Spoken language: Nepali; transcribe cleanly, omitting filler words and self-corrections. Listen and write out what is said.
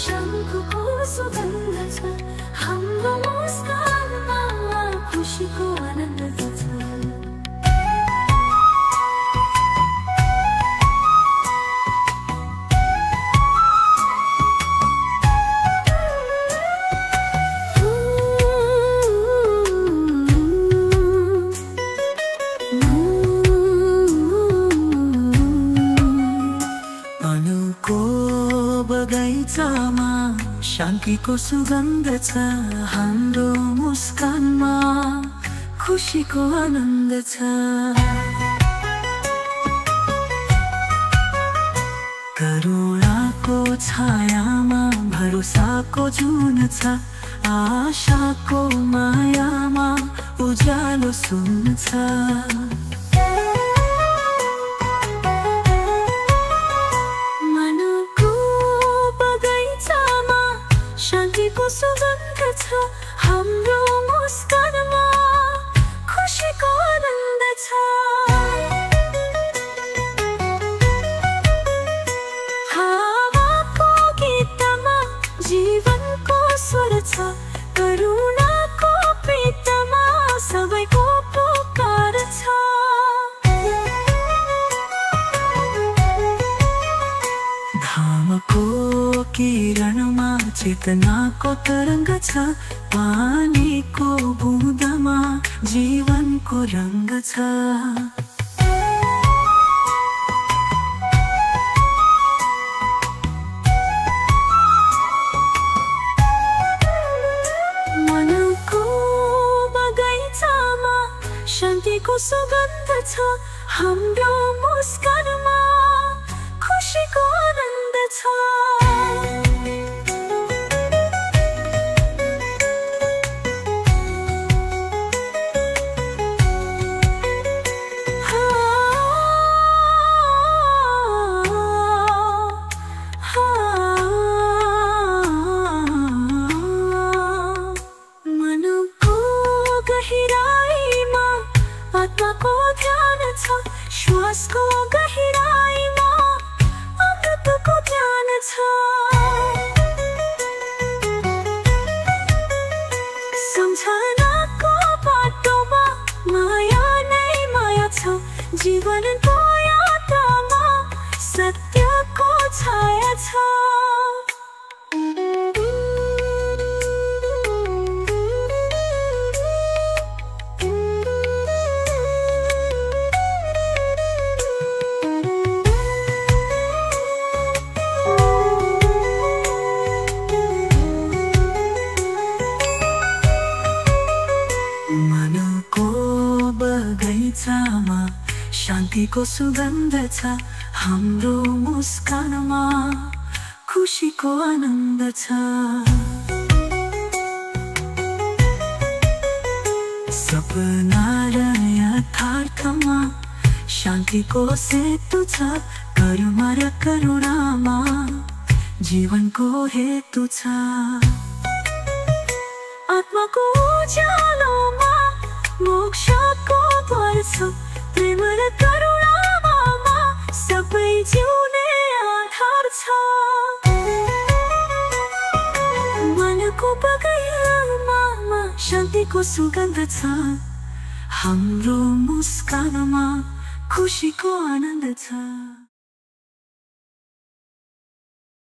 शङ्खको सुगन्ध छ हाम्रो मुस्कानमा खुसीको आनन्द छ। बगैँचामा शान्तिको सुगन्ध छ हाम्रो मुस्कानमा खुसीको आनन्द छ। करुणाको छायामा भरोसाको जुन छ आशाको मायामा उज्यालो सुन छ। शान्तिको सुगन्ध छ हाम्रो मुस्कानमा खुसीको आनन्द छ। हावाको गीतमा जीवनको स्वर छ करुणाको प्रीतमा सबैको पुकार छ। घामको किरणमा चेतनाको तरङ्ग छ पानीको बुँदामा जीवनको रङ्ग छ। मनको बगैँचामा शान्तिको सुगन्ध छ हाम्रो मुस्कानमा खुसीको आनन्द छ। आत्माको ध्यान छ श्वासको गहिराईमा अमृतको ध्यान छ। सम्झनाको बाटोमा माया नै माया छ जीवनको यात्रामा सत्यको छाया छ। मनको बगैँचामा शान्तिको सुगन्ध छ हाम्रो मुस्कानमा खुसीको आनन्द छ। सपना र यथार्थमा शान्तिको सेतु छ कर्म र करुणामा जीवनको हेतु छ। आत्माको उज्यालोमा मोक्षको द्वार छ प्रेम र करुणामा सबै जिउने आधार छ। मनको बगैँचामा शान्तिको सुगन्ध छ हाम्रो मुस्कानमा खुसीको आनन्द छ।